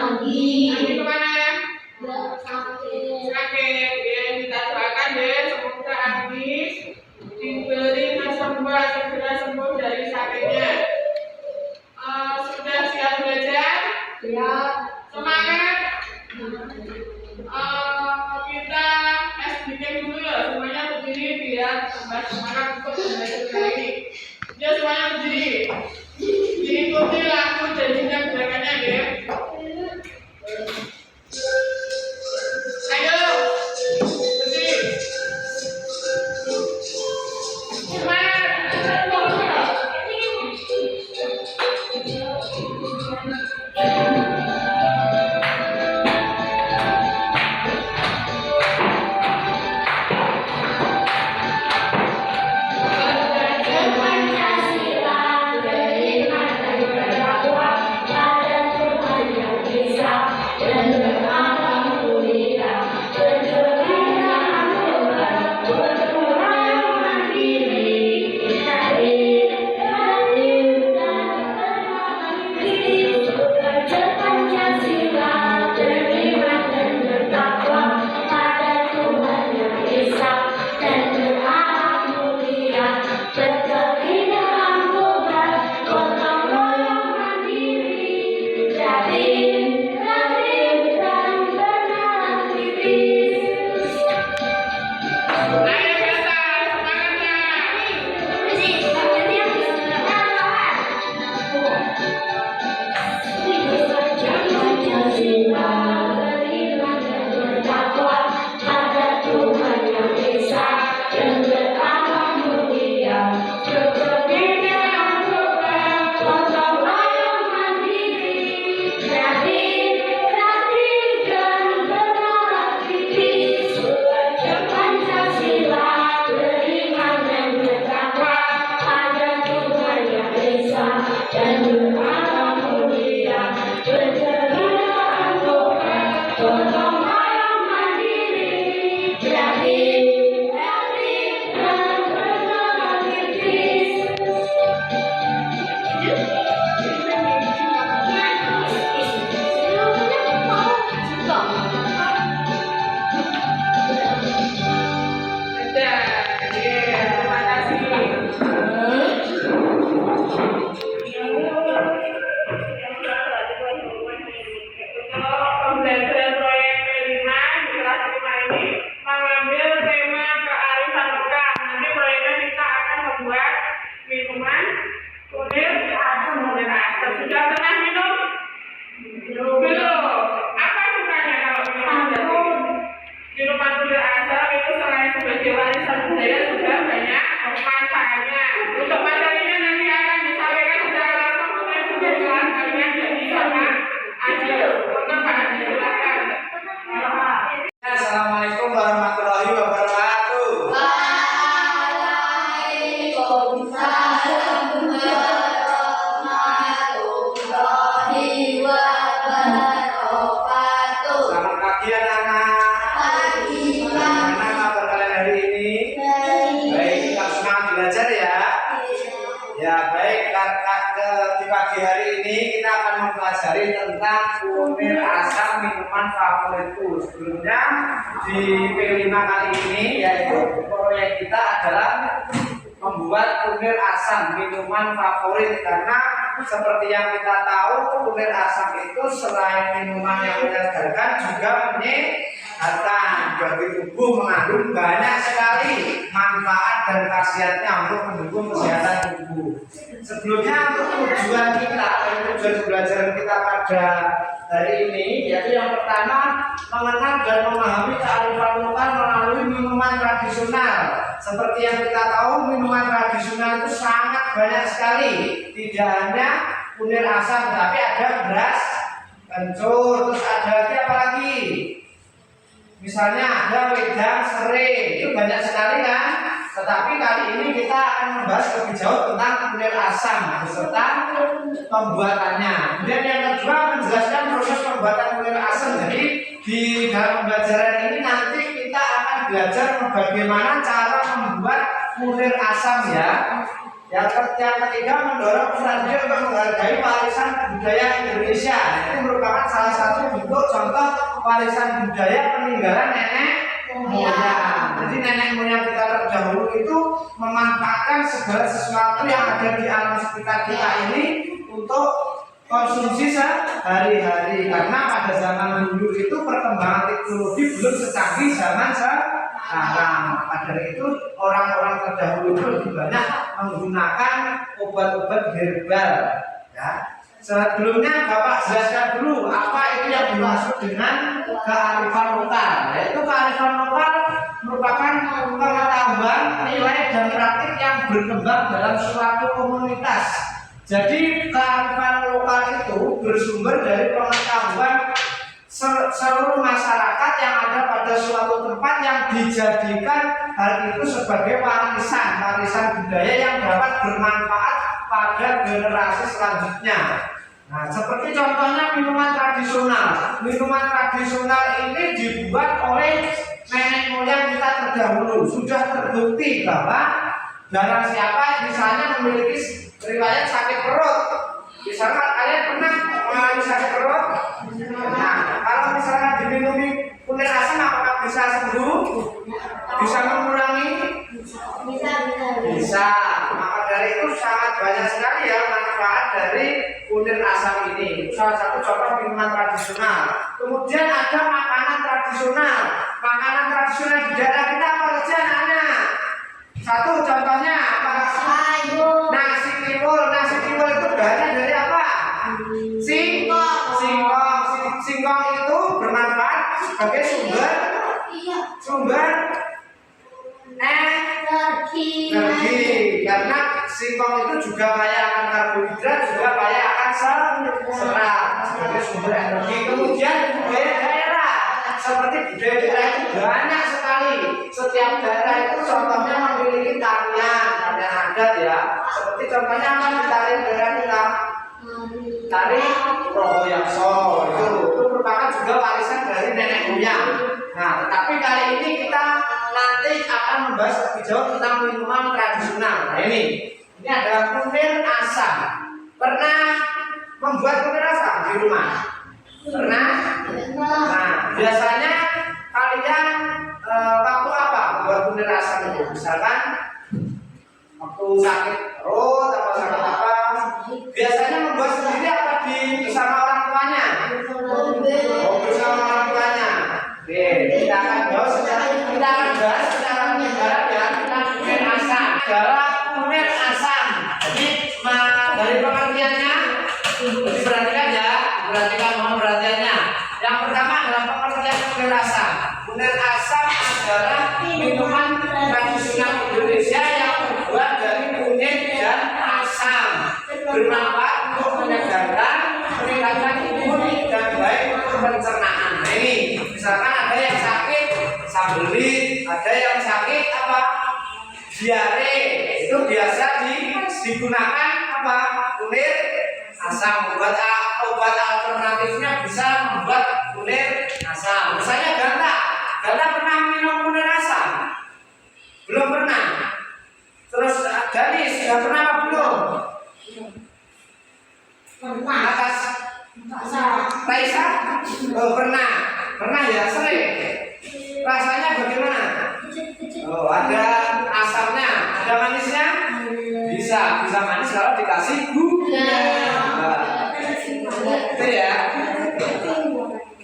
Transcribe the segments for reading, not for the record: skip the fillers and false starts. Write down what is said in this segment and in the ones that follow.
Anggi kemana? Sakit. Ya, kita doakan deh semoga Anggi diberi kesembuhan, segera sembuh dari sakitnya. Sudah siap belajar? Ya. Semangat. Kita tes bikin dulu ya, semuanya berdiri biar tambah semangat untuk belajar kali ini. Ya, semuanya berdiri. Diikuti lagu dan juga gerakannya ya. Ayo, berdiri. Semangat. Assalamualaikum warahmatullahi wabarakatuh. Waalaikumsalam warahmatullahi wabarakatuh. Selamat pagi anak-anak. Pagi. Bagaimana kabar kalian hari ini? Baik, kita semangat belajar ya. Ya baik, di pagi hari ini kita akan mempelajari tentang kunir asam minuman favoritku. Sebelumnya di P5 kali ini yaitu proyek kita adalah membuat kunir asam minuman favorit, karena seperti yang kita tahu kunir asam itu selain minuman yang menyegarkan juga menyehatkan bagi tubuh, mengandung banyak sekali manfaat dan khasiatnya untuk mendukung kesehatan tubuh. Sebelumnya untuk tujuan kita dan tujuan pembelajaran kita pada hari ini yaitu yang pertama mengenal dan memahami kearifan lokal melalui minuman tradisional. Seperti yang kita tahu minuman tradisional itu sangat banyak sekali, tidak hanya kunir asam tapi ada beras kencur, terus ada lagi apa lagi? Misalnya ada wedang serai, itu banyak sekali kan? Tetapi kali ini kita akan membahas lebih jauh tentang kunir asam beserta pembuatannya. Kemudian yang kedua menjelaskan proses pembuatan kunir asam. Jadi di dalam pembelajaran ini nanti kita akan belajar bagaimana cara membuat kunir asam ya. Yang ketiga mendorong Australia untuk menghargai warisan budaya Indonesia. Itu merupakan salah satu warisan budaya peninggalan nenek moyang. Jadi nenek moyang kita terdahulu itu memanfaatkan segala sesuatu yang ada di alam sekitar kita ini untuk konsumsi sehari-hari. Karena pada zaman dulu itu perkembangan teknologi belum secanggih zaman sekarang. Maka dari itu orang-orang terdahulu itu lebih banyak menggunakan obat-obat herbal. Ya. Sebelumnya Bapak jelaskan dulu apa itu yang dimaksud dengan kearifan lokal. Yaitu kearifan lokal merupakan pengetahuan, nilai dan praktik yang berkembang dalam suatu komunitas. Jadi kearifan lokal itu bersumber dari pengetahuan seluruh masyarakat yang ada pada suatu tempat yang dijadikan hal itu sebagai warisan budaya yang dapat bermanfaat pada generasi selanjutnya. Nah, seperti contohnya minuman tradisional. Minuman tradisional ini dibuat oleh nenek moyang kita terdahulu. Sudah terbukti bahwa barang siapa misalnya memiliki riwayat sakit perut, misalnya kalian pernah mengalami sakit perut. Nah, kalau misalnya diminumi kunir asam apakah bisa sembuh? Bisa mengurangi? Bisa. Maka dari itu sangat banyak sekali ya manfaat dari kunir asam ini. Salah satu contoh minuman tradisional. Kemudian ada makanan tradisional. Makanan tradisional di daerah kita apa saja anak-anak? Satu contohnya apa? Nasi tiwul. Nasi tiwul itu bahannya dari apa? Singkong itu bermanfaat sebagai sumber energi. Karena singkong itu juga kaya akan karbohidrat, juga kaya akan serat sebagai sumber energi. Kemudian budaya daerah, seperti budaya daerah itu banyak sekali. Setiap daerah itu contohnya memiliki tarian adat ya. Seperti contohnya apa di tarian daerah kita? Tari Rohoyakso itu merupakan juga warisan dari nenek moyang. Nah, tetapi kali ini kita nanti akan membahas lebih jauh tentang minuman tradisional. Nah, ini adalah kunir asam. Pernah membuat kunir asam di rumah? Pernah? Nah, biasanya kalian waktu apa buat kunir asam itu? Misalkan waktu sakit perut atau sakit apa? Biasanya membuat sendiri apa bersama orang tuanya? Bersama orang tuanya. Oke, kita akan bahas secara penyegaran ya tentang kunir asam. Adalah kunir asam. Jadi dari pengertiannya diperhatikan ya, mohon perhatiannya. Yang pertama adalah pengertian kunir asam. Kunir asam adalah minuman tradisional Indonesia yang terbuat dari kunyit dan asam. Bermanfaat untuk menyegarkan, meningkatkan imun dan baik untuk pencernaan. Nah, ini misalkan ada yang sakit sambelit, ada yang sakit apa? Diare. Itu biasa digunakan apa? Kunir asam. Obat alternatifnya bisa membuat kunir asam. Misalnya Ganta pernah minum kunir asam? Belum pernah. Terus Danis sudah pernah apa belum? Atas Raisa? Oh, pernah ya, sering. Rasanya bagaimana? Oh, ada asamnya, ada manisnya? Bisa manis kalau dikasih gula. Itu ya.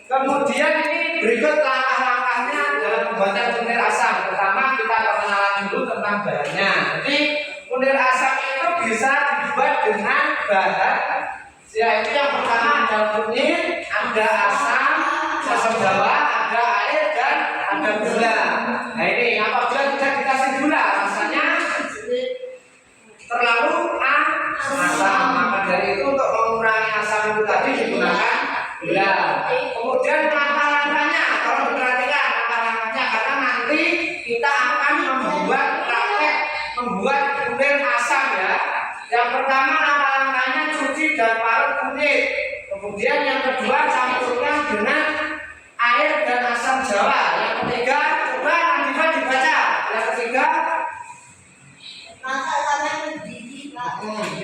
Kemudian ini berikut langkah-langkahnya dalam pembuatan kunir asam. Pertama kita perkenalan dulu tentang bahannya. Jadi kunir asam itu bisa dibuat dengan bahan yaitu yang pertama ada kunyit, ada asam jawa, ada air dan ada gula. Nah ini apabila tidak dikasih gula rasanya terlalu asam. Maka dari itu untuk mengurangi asam itu tadi digunakan gula. Kemudian langkah-langkahnya kalau diperhatikan langkah-langkahnya karena nanti kita akan membuat kunir asam ya. Yang pertama langkah-langkahnya cuci dan parut kunyit. Kemudian yang kedua campurkan dengan air dan asam jawa. Yang ketiga coba Nadifa dibaca. Yang ketiga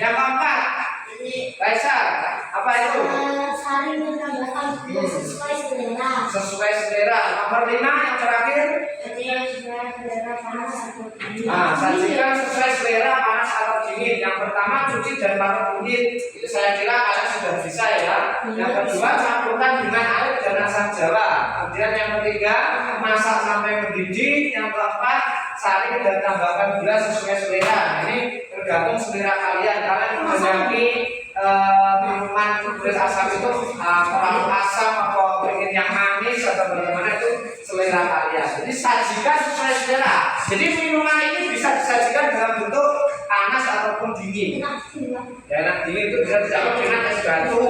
yang keempat Raisa apa itu? Saring menambahkan sesuai selera. sesuai selera. Nomor 5 yang terakhir. Nah, sajikan sesuai selera panas atau dingin. Yang pertama cuci dan parut kunyit. Itu saya kira kalian sudah bisa ya. Yang kedua campurkan dengan air dan asam jawa. Kemudian yang ketiga masak sampai mendidih. Yang keempat saring dan tambahkan gula sesuai selera. Nah, ini tergantung selera kalian. Kalian menghendaki minuman beras asam itu terlalu asam atau ingin yang manis atau bagaimana, itu selera kalian. Jadi sajikan sesuai selera. Jadi minuman ini bisa disajikan dalam bentuk panas ataupun dingin. Ya, enak dingin itu bisa dicampur dengan es batu.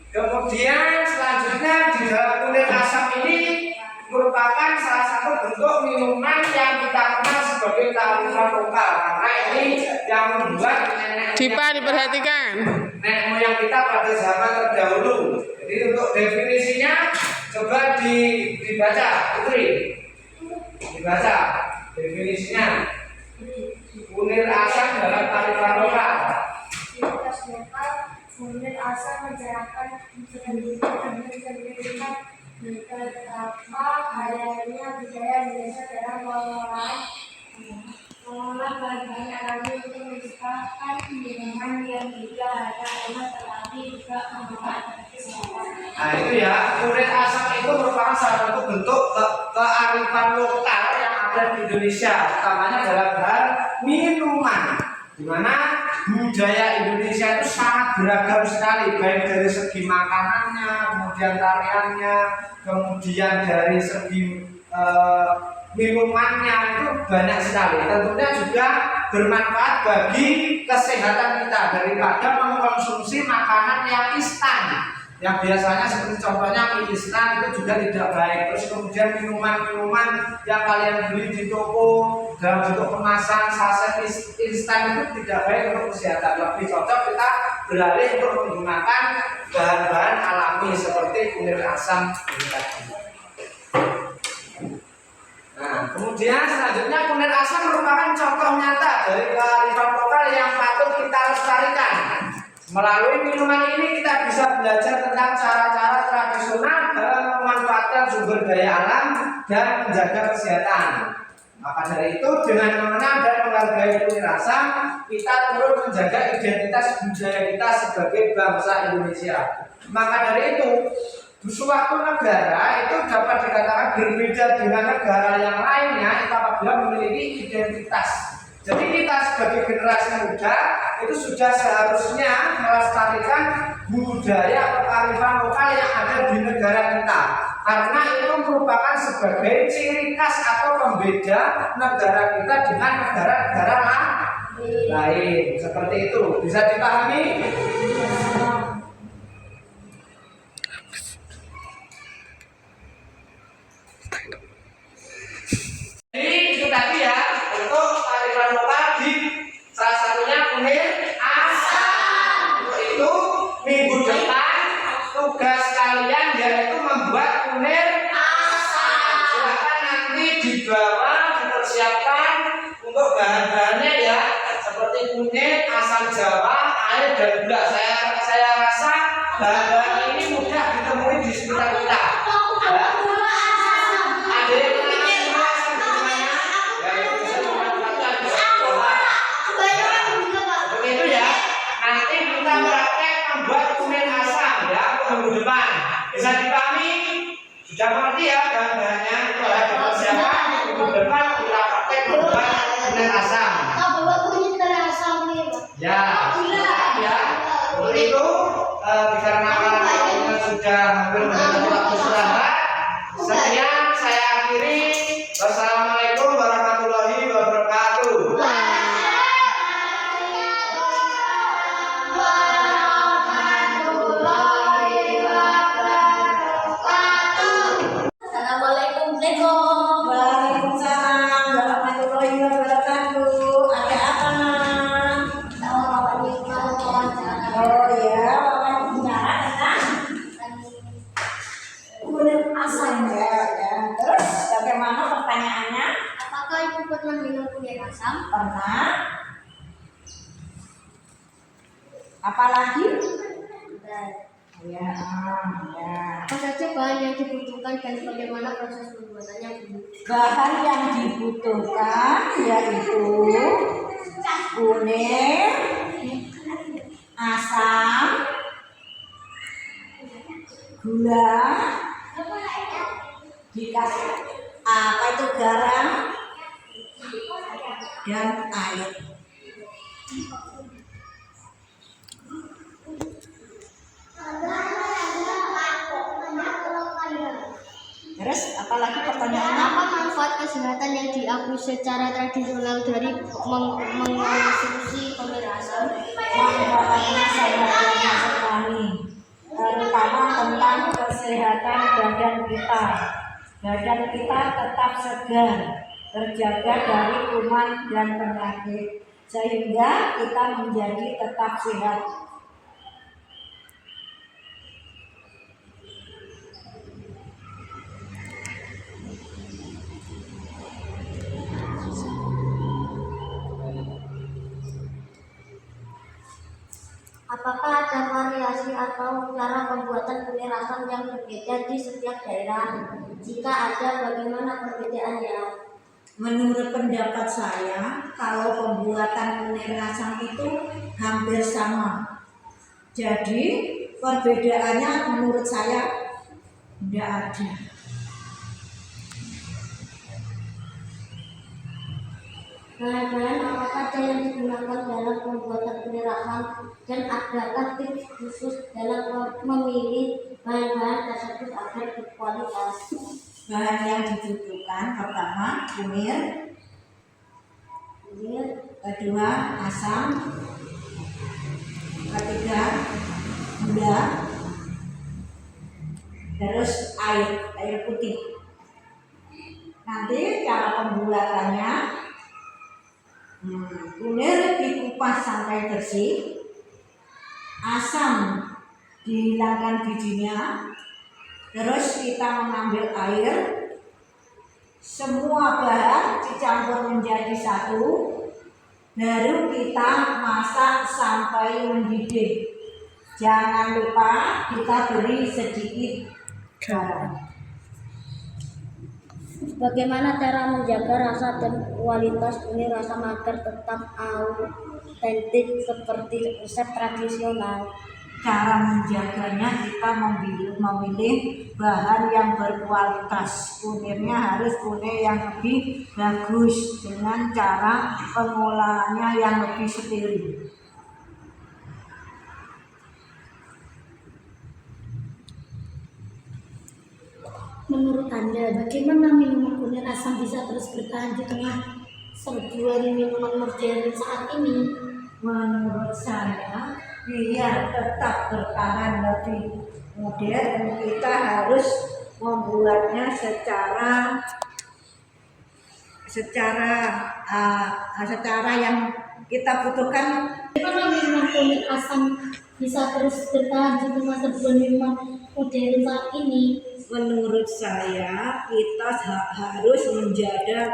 Kemudian selanjutnya di dalam kulit asam ini merupakan salah satu bentuk minuman yang kita kenal sebagai kearifan lokal, karena ini yang membuat Dipa diperhatikan. nenek moyang kita pada zaman terdahulu. Jadi untuk definisinya coba dibaca, Putri. Dibaca definisinya. Kunir asam dalam kearifan lokal. Kunir asam mencerahkan pendidikan betapa kayanya budaya Indonesia dalam mengolah bahan-bahan alami untuk menciptakan minuman yang tidak hanya enak tetapi juga memanfaatkan kesehatan. Nah itu ya, kunir asam itu merupakan salah satu bentuk kearifan lokal yang ada di Indonesia, utamanya dalam hal minuman, di mana budaya Indonesia itu sangat beragam sekali, baik dari segi makanannya, kemudian tariannya, kemudian dari segi minumannya, itu banyak sekali. Tentunya juga bermanfaat bagi kesehatan kita daripada mengkonsumsi makanan yang instan, yang biasanya seperti contohnya mie instan itu juga tidak baik. Terus kemudian minuman-minuman yang kalian beli di toko dalam bentuk kemasan saset instan itu tidak baik untuk kesehatan. Lebih cocok kita beralih untuk menggunakan bahan-bahan alami seperti kunir asam ini tadi. Nah, kemudian selanjutnya kunir asam merupakan contoh nyata dari kearifan lokal yang patut kita lestarikan. Melalui minuman ini kita bisa belajar tentang cara-cara tradisional dalam memanfaatkan sumber daya alam dan menjaga kesehatan. Maka dari itu dengan mengenal dan menghargai kunir asam, kita turut menjaga identitas budaya kita sebagai bangsa Indonesia. Maka dari itu di suatu negara itu dapat dikatakan berbeda dengan negara yang lainnya itu apabila memiliki identitas. Jadi kita sebagai generasi muda itu sudah seharusnya melestarikan budaya atau kearifan lokal yang ada di negara kita, karena itu merupakan sebagai ciri khas atau pembeda negara kita dengan negara-negara lain. Seperti itu bisa dipahami? Jadi itu tadi ya untuk kearifan lokal di salah satunya kunir asam. Untuk itu minggu depan tugas kalian yaitu membuat kunir asam. Silakan nanti dibawa dipersiapkan untuk bahan-bahannya ya, seperti kunir, asam jawa, air dan gula. Saya rasa bahan-bahan ini mudah ditemui di sekitar kita. Ya. Ada yang kita praktek membuat kunir asam ya minggu depan. Bisa dipahami? Sudah mengerti ya bahan-bahannya? Itu adalah dipersiapkan minggu depan kita praktek membuat kunir asam. Ya, ya. Untuk itu dikarenakan waktunya sudah hampir mendekati waktu istirahat, sekian saya akhiri. Wassalamualaikum warahmatullahi wabarakatuh. Waalaikumsalam warahmatullahi wabarakatuh. Ada apa, Nak? Oh ya, bicara tentang kunir asam ya. Terus bagaimana pertanyaannya? Apakah ibu pernah minum kunir asam? Pernah. Apalagi? Ya, ya. Apa saja bahan yang dibutuhkan dan bagaimana proses pembuatannya, Bu? Bahan yang dibutuhkan yaitu kunyit, asam, gula, dikasih apa itu garam dan air. Terus apalagi pertanyaannya? Apa manfaat kesehatan yang diakui secara tradisional dari mengonsumsi pemerasan? Manfaatnya sangat banyak sekali, terutama tentang kesehatan badan kita. Badan kita tetap segar, terjaga dari kuman dan penyakit, sehingga kita menjadi tetap sehat. Apakah ada variasi atau cara pembuatan kue asam yang berbeda di setiap daerah? Jika ada, bagaimana perbedaannya? Menurut pendapat saya, kalau pembuatan kue asam itu hampir sama. Jadi perbedaannya menurut saya tidak ada. Bahan-bahan apa saja yang digunakan dalam pembuatan kue asam dan adakah tips khusus dalam memilih bahan-bahan tersebut agar berkualitas? Bahan yang dibutuhkan pertama kunyit, kedua asam, ketiga gula, terus air putih. Nanti cara pembuatannya, kunyit dikupas sampai bersih, asam dihilangkan bijinya, terus kita mengambil air, semua bahan dicampur menjadi satu, baru kita masak sampai mendidih. Jangan lupa kita beri sedikit garam. Bagaimana cara menjaga rasa dan kualitas kue asam agar tetap autentik seperti resep tradisional? Cara menjaganya kita memilih bahan yang berkualitas. Kunirnya harus kunir yang lebih bagus dengan cara pengolahannya yang lebih steril. Menurut Anda, bagaimana minuman kue asam bisa terus bertahan di tengah serbuan minuman modern saat ini? Menurut saya, biar tetap bertahan lebih modern, kita harus membuatnya secara yang kita butuhkan. Bagaimana minuman kue asam bisa terus bertahan di tengah serbuan minuman modern saat ini? Menurut saya, kita harus menjaga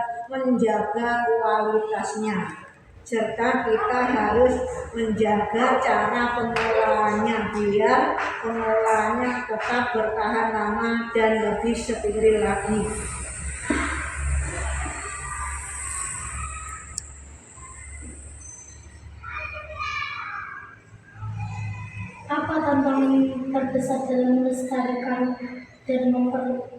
kualitasnya, serta kita harus menjaga cara pengolahannya biar pengolahannya tetap bertahan lama dan lebih steril lagi. Apa tantangan terbesar dalam melestarikan dan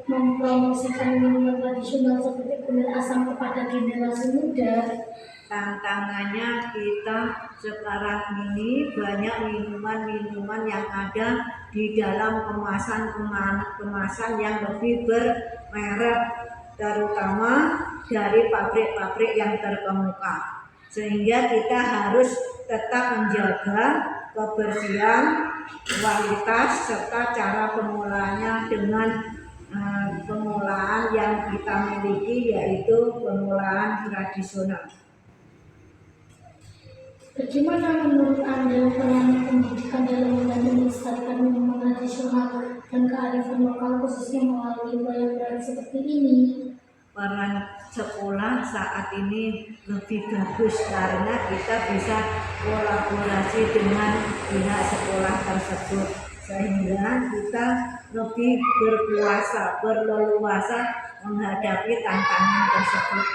mempromosikan minuman tradisional seperti kue asam kepada generasi muda? Tantangannya kita sekarang ini banyak minuman-minuman yang ada di dalam kemasan yang lebih bermerek, terutama dari pabrik-pabrik yang terkemuka, sehingga kita harus tetap menjaga kebersihan, kualitas, serta cara pengolahannya dengan pengolahan yang kita miliki, yaitu pengolahan tradisional. Bagaimana menurut Anda peran pendidikan dalam membantu melestarikan minuman tradisional dan kearifan lokal khususnya melalui wayang seperti ini? peran sekolah saat ini lebih bagus karena kita bisa kolaborasi dengan pihak sekolah tersebut sehingga kita lebih berleluasa menghadapi tantangan tersebut.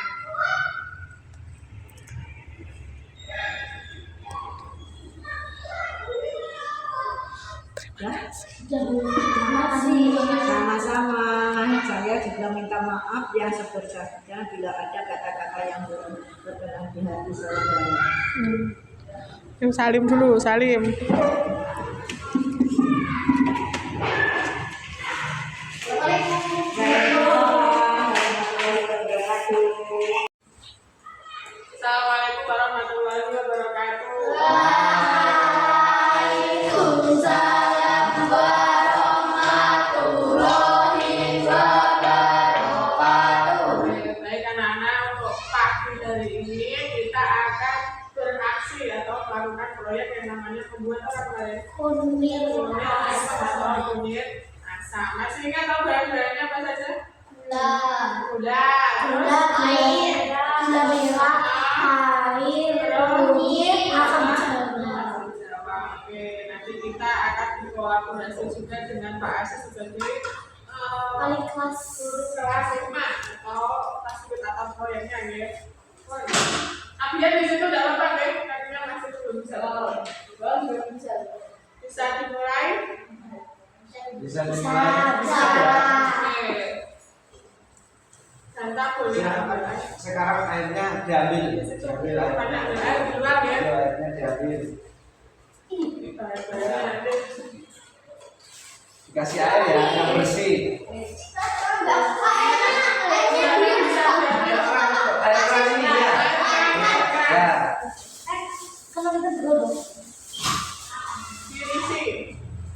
Ya, Terima kasih. sama-sama. Saya juga minta maaf yang sebesar-besarnya bila ada kata-kata yang berkenan di hati saudara. Yang salim dulu, salim. Assalamualaikum warahmatullahi wabarakatuh. Baik anak-anak, untuk pagi hari ini kita akan beraksi atau melakukan proyek yang namanya pembuatan apa ya? Unit Unit asam. Masih ingat tahu bahan-bahannya apa saja? Gula, gula, air, gula merah, air, kunyit, asam jawa. Oke, nanti kita akan berkolaborasi juga dengan Pak Asis sebagai Wali kelas. guru kelas 5 atau fasilitator proyeknya ya. Abian di situ tidak apa-apa deh, karena masih belum bisa lapor. Bisa dimulai? Bisa dimulai. Oke. Santa boleh dimulai. Sekarang airnya diambil. Diambil airnya. Banyak air di luar ya. Airnya diambil. Bahaya-bahaya nanti. Dikasih air ya, yang bersih. Air keras ini ya. Ya. Kalau kita berapa? Diisi.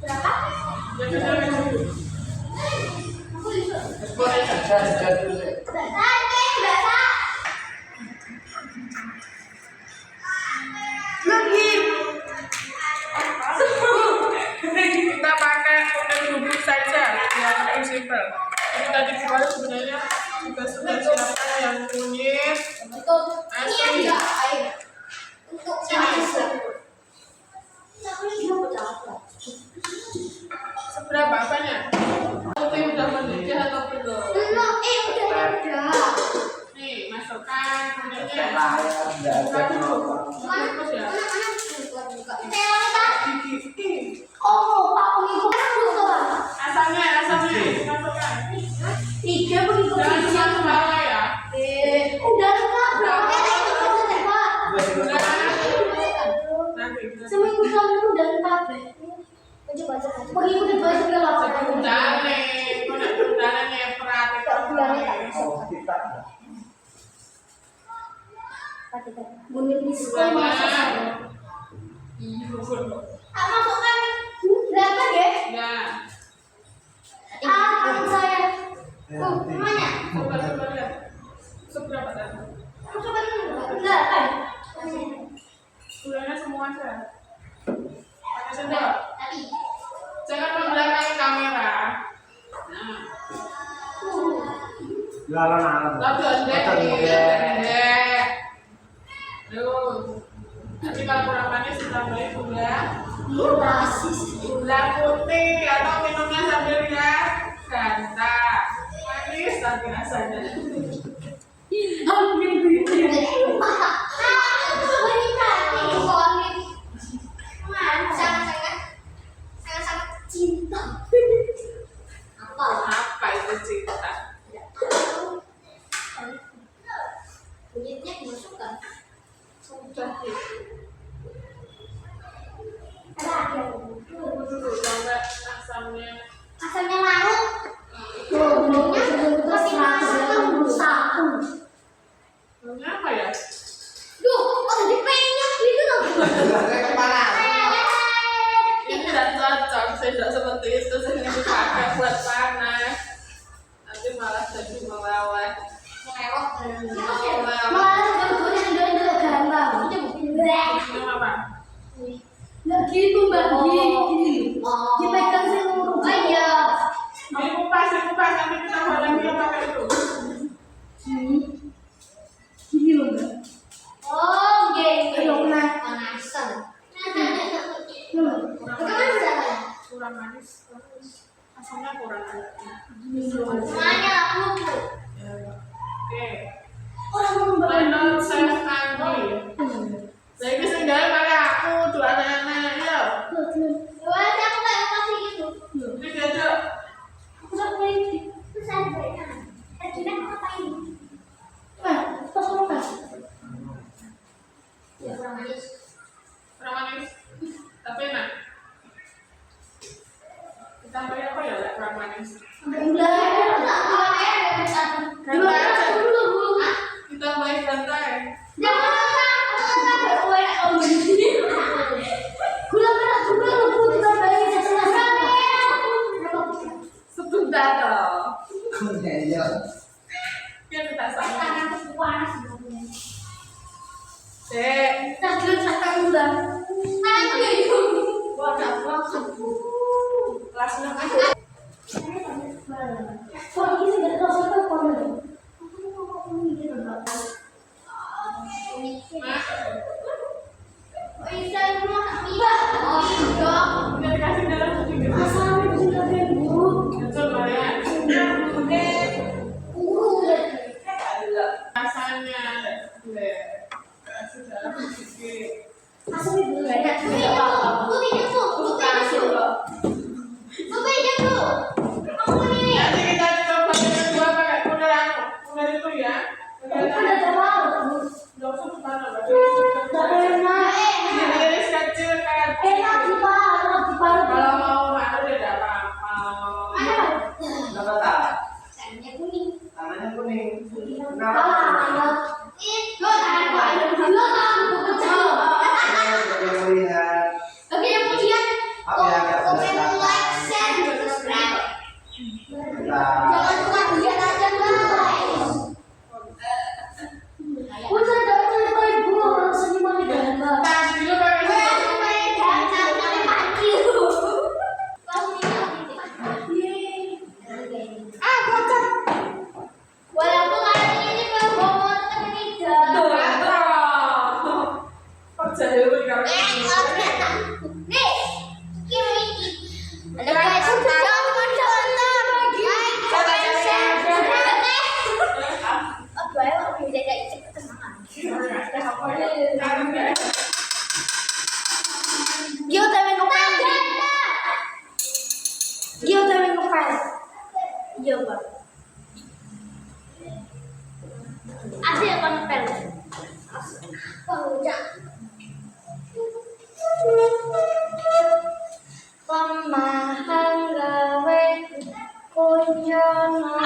Berapa? Jadi jangan dulu. Sudah dulu. Kita pakai unit bubuk saja yang prinsipal. Ini tadi kemarin sebenarnya juga sudah siapkan yang kunyit, asin, seberapa banyak? Oke, udah mendidih atau belum? Nih, masukkan kunyitnya. Buka dulu. Bagus ya. Gigi. Oh, Pak pengikut kan Asamnya masukkan. tiga pengikut Jangan cuma sembarang ya. udah Pak, berapa Pak? Nanti kita Seminggu lalu udah Pak. Coba pengikut itu aja juga laporan. undane, undane perhatikan. Oh, kita. Menit di sekolah masa saya. Masukkan berapa ya? Ya. Teman saya. Mana? Coba lihat. Seberapa dah? Masukkan berapa? Gulanya semua aja. Pakai sendok. Tadi. Jangan membelakangi kamera. Nah, Lalu dek. Terus. Nanti kalau kurang manis tambahin gula putih atau minumnya sambil ya Fanta. Manis tapi rasanya. Hampir begitu. Sangat cinta. Apa itu cinta? Kunyitnya dimasukkan. Sudah sih. Ada Tunggu dulu sampai asamnya. asalnya larut. Belumnya terus dimasukkan satu. Baunya apa ya? Duh, kok jadi penyok gitu loh. Ini tidak cocok, saya tidak seperti itu. Saya ini dipakai buat panas. Nanti malah jadi meleleh. Malah berguna dengan gambar. Minum apa? Nggak gitu mbak, gini. Dipegang seluruh. Oh iya. Dikupas, nanti kita goreng dia pakai itu. kurang manis, asamnya kurang ada. Semuanya aku. Oke. Orang Final chef Andi. Saya kesenggara pada aku tuh anak-anak ya. Soalnya aku nggak kasih gitu. Ini aja. aku tak boleh. Terus saya berikan. Kita ngapain? Pas apa? Ya kurang manis. Kurang manis. Tapi enak. Ditambahin apa ya? Kurang manis. Ditambahin bantai. Gula merah juga lupa ditambahin setengah. Sebentar toh. Iya. Biar kita sama. Tanganku panas. Dek. Tanganku ya itu. Kelas 6 aja. Kok ini nggak tahu siapa komen? Udah dikasih dalam sedikit. Asalnya bisa kalian buruk. Coba ya. Rasanya. Kasih dalam sedikit. Asalnya belum banyak. Nanti kita coba yang kedua pakai kuda itu ya. Ada jawab. Nggak usah kemana, Mbak. Enak. Ini kecil kayak Enak sih Pak. Enak sih Pak. kalau mau makan tidak apa-apa. Kenapa tak? Tangannya kuning. Kenapa? Yang melihat. Apa ya? Udah jangan cerita ibu orang seniman di gambar. Tadi dulu pakai Walaupun kali ini berbohong tapi tidak. kerja dulu di kamar. Iya, Pak. Ada yang ngepel. Pengucap. Pemahan gawe kunjono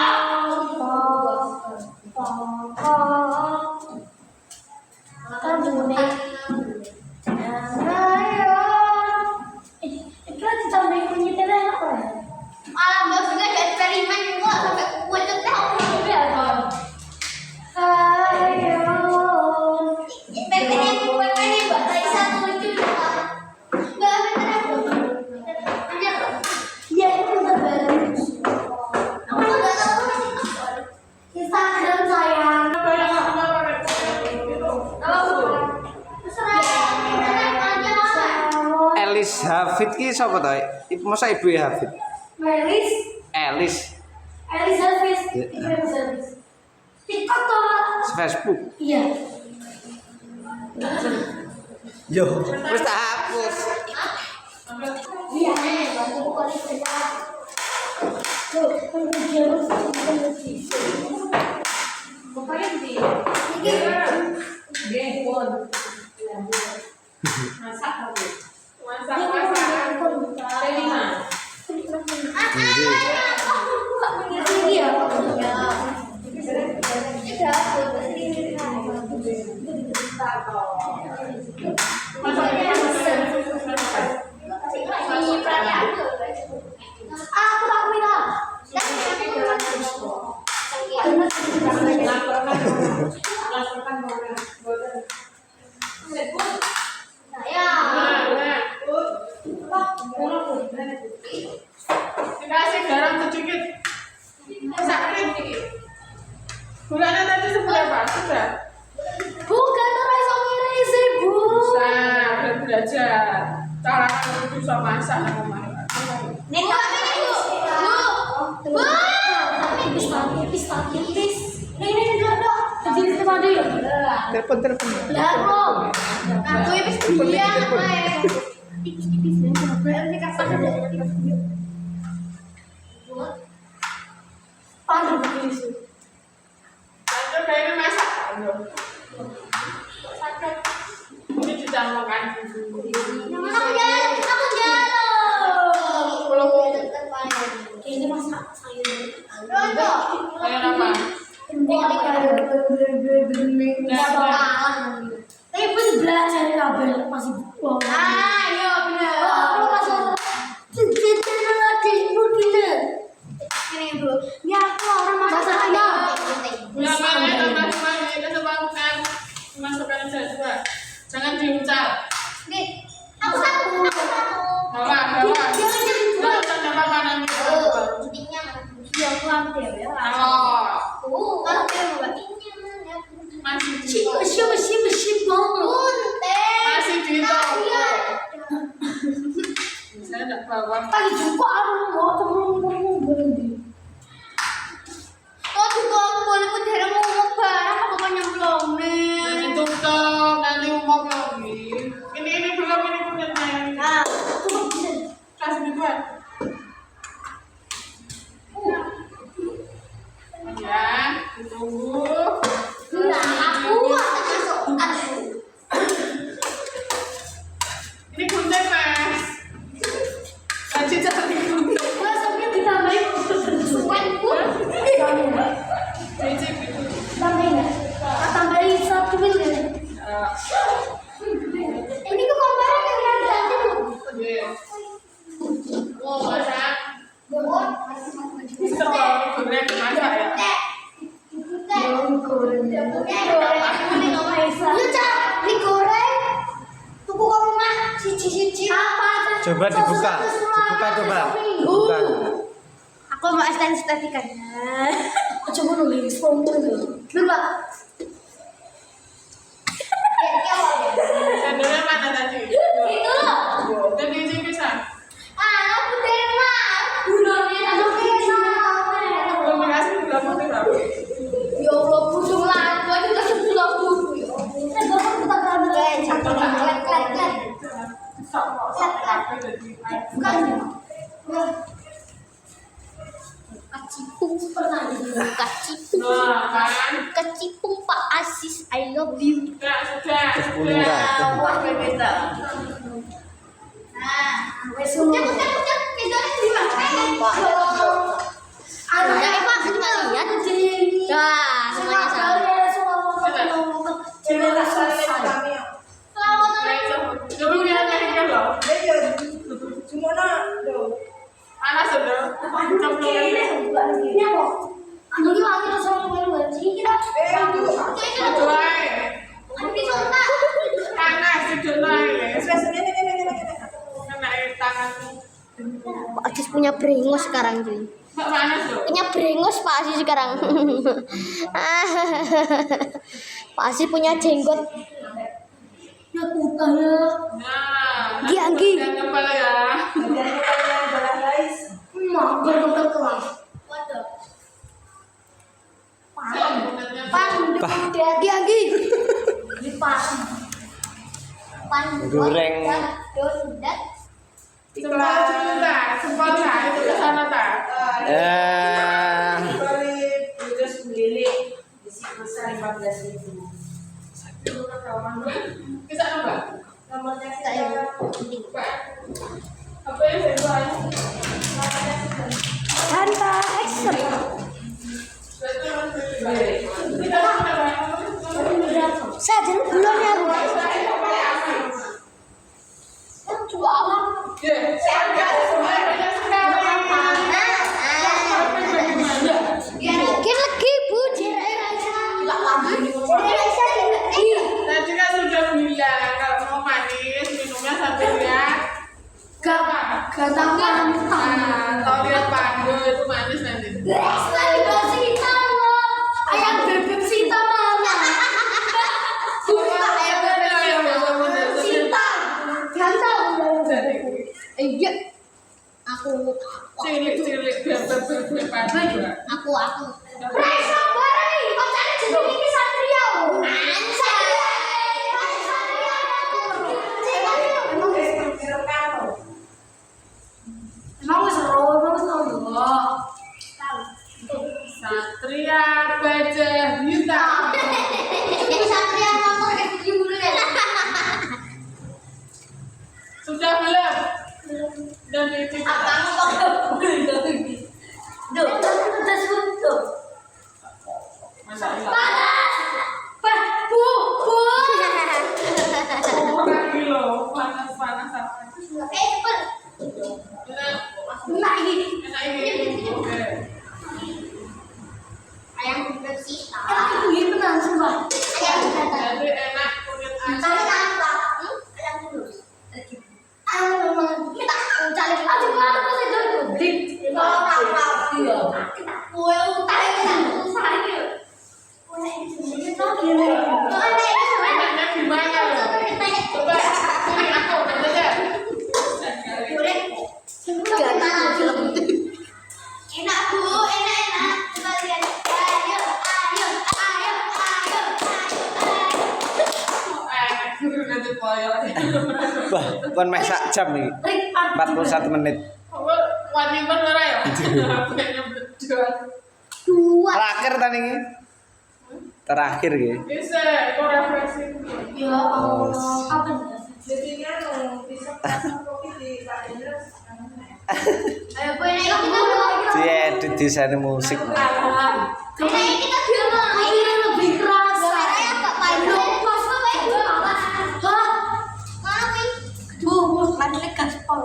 kabune ayo Itu ditambahin kunyitnya apa ya? malah bos juga ada eksperimen juga sampai kuat teh Iya Pak. Ayo. PPN Mbak Raisa tuh lucu juga. Enggak bener. Iya itu udah baru. Aku enggak tahu masih kosong. Instagram sayang. Apa yang aku mau pakai itu? Elis Hafid ki sapa to? Masa ibu Hafid? Melis. Elis Elizabeth. Elizabeth. TikTok tuh. Facebook. Iya. Yo, wis tak hapus. Iya. Bantu buka listnya. Tuh, pengujian penguji. Bukannya di Gepon. Masak lagi. Masak. Kelima. Iya. Aku tak minat. Saya Telepon. Lah kok. Aku wis dia apa ya? Tipis-tipis ya. Berarti kasar dari video. Paling tipis. Lanjut kayaknya masak. Sakit. Ini juga makan dulu. Aku jalan. Kayaknya masak sayur. Kayak apa? Tapi pun belajar kabel masih wow. Ayo bener. Aku masuk cerita adikmu gitu. Ini bro. Ini aku orang masak ayo. Masukkan saja. Jangan diucap. Nih, aku satu. Bawa. Jangan makanan itu. Intinya iya aku hampir ya. Halo. Hampir intinya mana? Masih masih di saya tidak bawa. Pagi juga aku mau temen berhenti. Oh juga aku boleh putih ngomong barang apa kan nyemplung nih. Nanti tutup, nanti ngomong lagi. Ini belum ini. Nah, Kasih duluan. Ya, ditunggu. aku masuk. Ini gunting mas. Lanjut cari gunting. Masuknya ditambahin Suwenku. Cicip itu. tambahin nggak? Tambahin 1 mil ya? Ini kok komparnya kayak tadi tuh. Oh, masak. Bisa Teh. goreng masak ya. Coba dibuka. Buka. Aku mau estetikanya. Coba nulis sponsor dulu. Dulu, Pak. Sendalnya mana tadi? Itu loh. Dan di sini bisa. Aku terima. Bulannya aku terima. Belum dikasih belum mau tiba. Ya Allah, pusing lah. Aku aja kasih pulang dulu. Ya Allah, kita berada. Kacipung pernah kacipung. Nah, kan? Kacipung Pak Asis, I love you. Sudah. Wah, beda. Nah, wes udah bedanya di mana? Ada apa? Kita lihat. Dah, semuanya sama. Coba lihat yang loh. Panas sudah. Ini apa? Anu ini lagi terus sama main baju kita. Panas itu naik. Kena tangan. Pak Asis punya brengos sekarang cuy. Panas loh. Punya brengos Pak Asis sekarang. Pak Asis punya jenggot. Ya kutanya. Nah, Gianggi. jangan kepala ya. Mager ke kelas. Gianggi. Dipasang. Goreng. Sempol tak, itu ke sana tak. Bisa nambah? Apa yang saya buat? Hanta action. Saya jadi belum ya bu. Mungkin lagi bu. Tadi kan sudah bilang kalau mau manis minumnya sambil lihat. Gak tahu kan Kalau lihat pandu itu manis nanti. ayam bebek Sita mana? Sita. Ganteng. Iya. Aku. Cilik bebek pandu. Aku. Resa bareng nih, kok jadi ini Satria. Ansa. Enak ini. Oke. Ayam bersih. Enak itu ya benar sumpah. Ayam bersih. Jadi enak kulit Tapi asam. apa? Ayam tulus. Kita cari Aduh, mana pas itu publik. Iya. Kue utang kita usaha ini. Kue ini tuh gini. Enaknya gimana loh? Coba sini aku aja. Enak bu, enak. Coba lihat. Ayo. Nanti koyo. Wah, bukan meh sak jam nih. 41 menit. Kamu wani men ora ya? Apanya berdua. Terakhir tadi ini. Terakhir ya. Bisa, kau refreshing. Ya Allah, apa nih? Jadinya bisa pasang kopi di Kak Indra. Ayo bu, enak kita bu. Dia edit desain musik. Enak kita bilang. Ini lebih keras. Suaranya kok paling pas banget bu. Hah? Mana bu? Duh, lagi gaspol.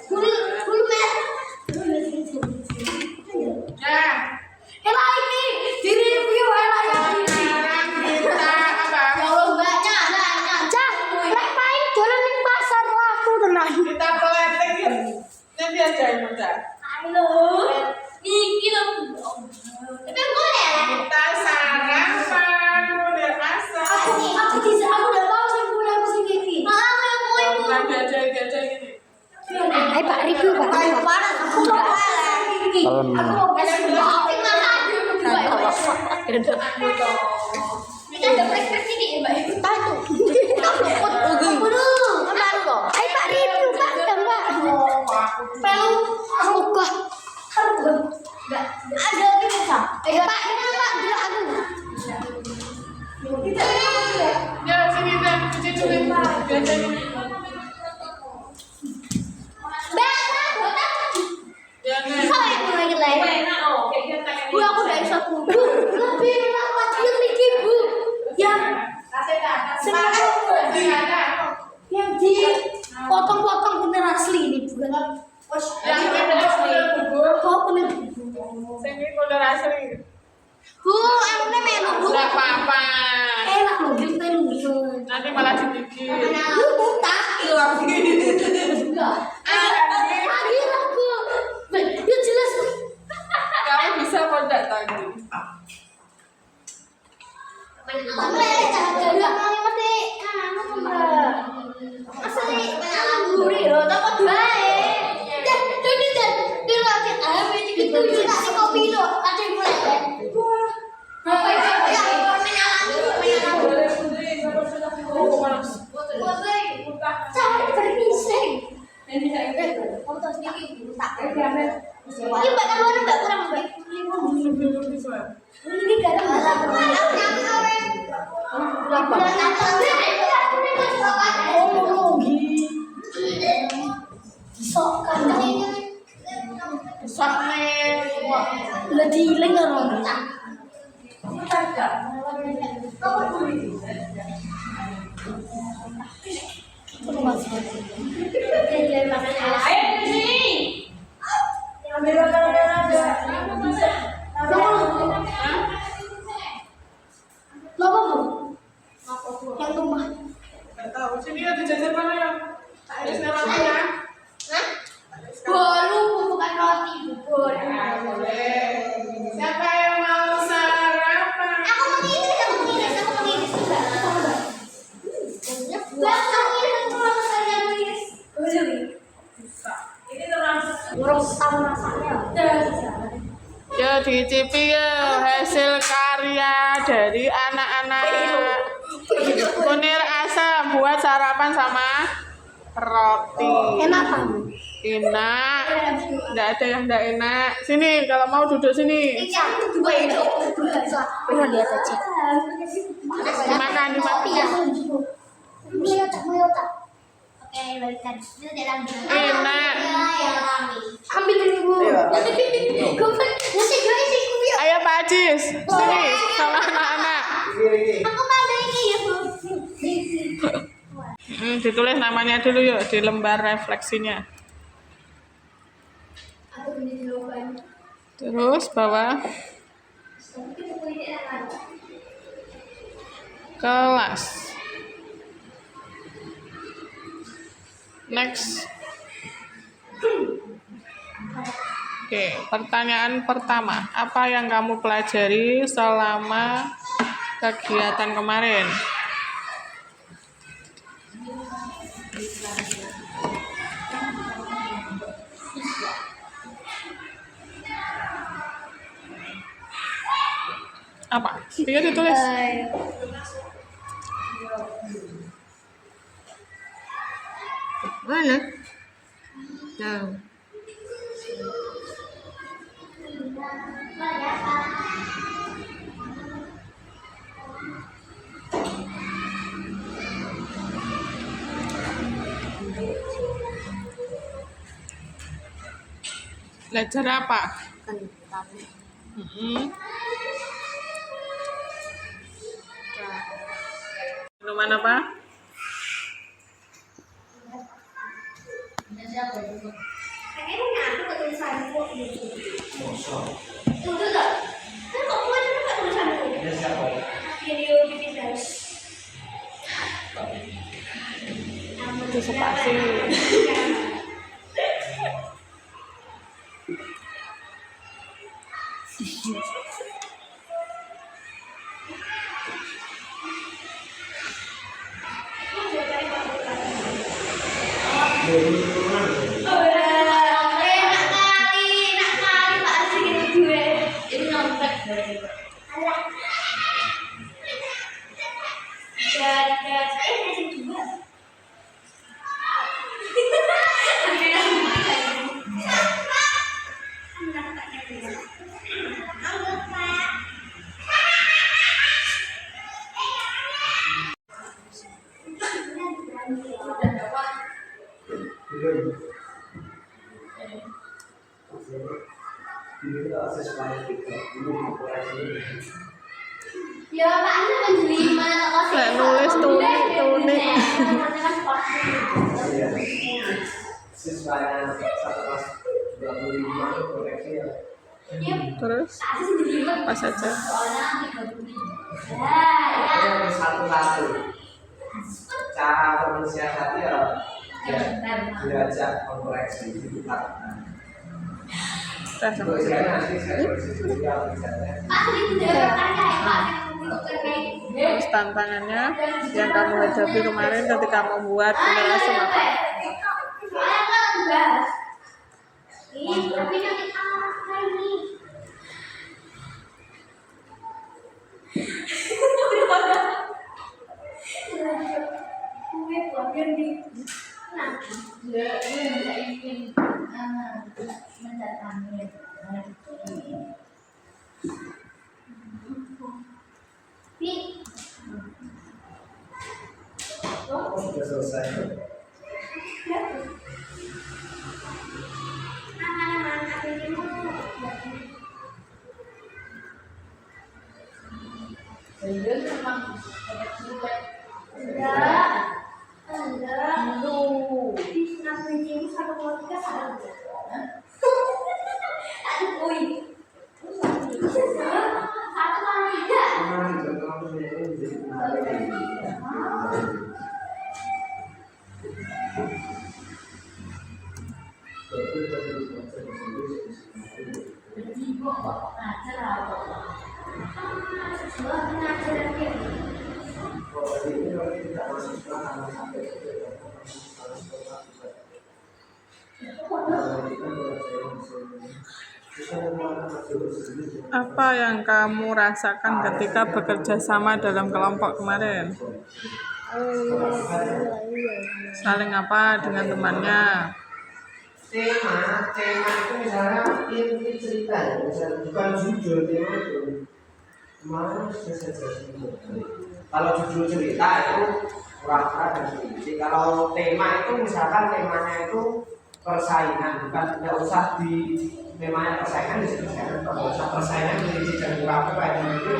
Bulu mer. Nah, Elah ini di review elah yang ini. sekarang kita apa? Kalau mbaknya banyak. Cah, lek main dolan ning pasar laku tenan. Kita peletek ya. Nanti aja yang muda. Halo. Niki loh. Tapi boleh lah. Kita sarapan model asam. Aku bisa, aku udah tahu sih punya aku sih gini. Lagi aja gini. Hai Pak review Pak. Ayo panas. Aku mau kalah. Aku mau Ada gelas. Kita ada prestasi di mbak. Hai Pak review Pak, Mbak. Pelu semoga. Ada gitu sah. Ayo pak, ini pak bilang aku. Ya sini dan cuci cuci. Biasa gini. Jangan. Kalau yang mau lagi lain. Bu aku udah bisa bu. Lebih enak lagi yang Niki Bu. Yang yang di potong-potong bener asli ini bukan. Yang ini bener bubur. Oh bener. Sini bener asli. Bu, aku nih melu bu. Enggak apa-apa. Enak loh gitu lu. Nanti malah digigit. Lu buta. Lagi aku. Ya jelas. Kamu bisa apa enggak tadi? Boleh jangan mau mesti anu mbak. Asli pengalam gurih loh, tak bae. Dia lagi gitu tak si kopi lo, ada yang mulai. Apa itu? Ya, Cari bermising. Kamu tahu sedikit tak? Ini mbak kalau ada mbak kurang mbak. Ini garam Sok nih. Udah diiling orang. Yang rumah. Enggak tahu. Sini ada jajan mana ya? Ada namanya. bolu bukan roti bolu. Boleh. Siapa yang mau sarapan? Aku mengiris juga. Ya dicipi ya hasil karya dari anak-anak Kunir Asam buat sarapan sama roti. Enak kan? Enak. Enggak ada yang enggak enak. Sini kalau mau duduk sini. Pernah lihat aja. Dimakan. Oke, balikan. Itu dalam Enak. Ambil ini Bu. Ayo Pak Ajis, sini sama anak-anak. Ini. Aku mau dari ini ya, Bu. Ditulis namanya dulu yuk di lembar refleksinya. Aku punya jawaban. Terus bawah Tapi kita punya apa? kelas. Next. Oke, pertanyaan pertama. Apa yang kamu pelajari selama kegiatan kemarin? Apa? Dia ditulis. Mana? Tahu. Belajar apa? Tentang Minuman apa? Kayaknya aku tulisanku. Kosong. Tunggu tak? Kan kamu aja nggak tulisanku. Ini siapa? Video Jupiter. Itu spasi. Ya, Pak, ini kan jadi mana tak Lek nulis tunik. Iya. Siswanya 1 kelas 25 koreksi ya. Terus pas saja. Ini satu-satu. Cara mensiasati ya diajak mengkoreksi di tempat. Untuk istilahnya nanti saya koreksi dulu ya misalnya. Terus tantangannya yang kamu hadapi kemarin ketika membuat penjelasan apa? Tapi nanti apa ini? Kue bagian di nah, dia tidak ingin mendatangi. Sudah selesai. Apa yang kamu rasakan ketika bekerja sama dalam kelompok kemarin? Saling apa dengan temannya? Tema itu misalnya inti cerita ya, misalnya bukan judul tema itu. Kemarin sudah saya jelasin. Kalau judul cerita itu pura-pura dan fiksi. Kalau tema itu misalkan temanya itu persaingan, bukan tidak usah di temanya persaingan disebutkan, kalau usah persaingan fiksi dan pura-pura itu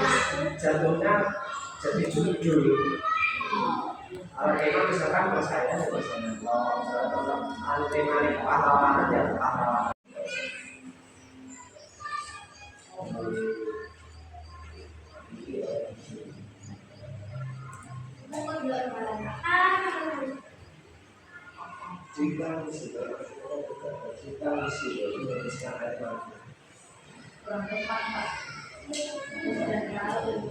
jatuhnya jadi judul. tema misalkan kalau saya biasanya kalau tema ini pahlawan aja pahlawan. Jika misi Indonesia ada Kurang tepat, Pak. Sudah tahu.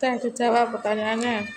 Teh, dijawab pertanyaannya.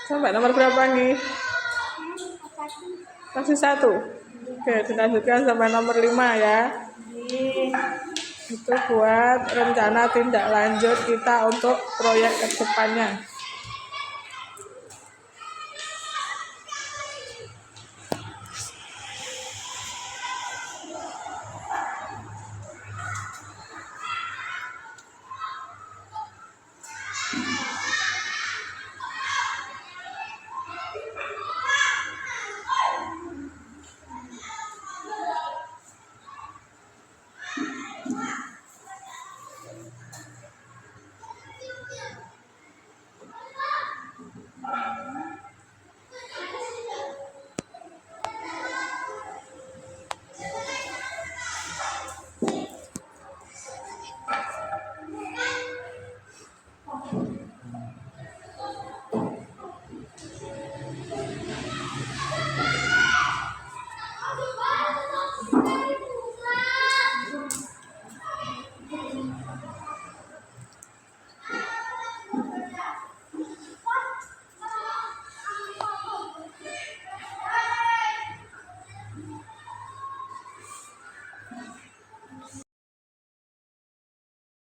Sampai nomor berapa nih? Masih 1. Oke, dilanjutkan sampai nomor 5 ya. Itu buat rencana tindak lanjut kita untuk proyek ke depannya.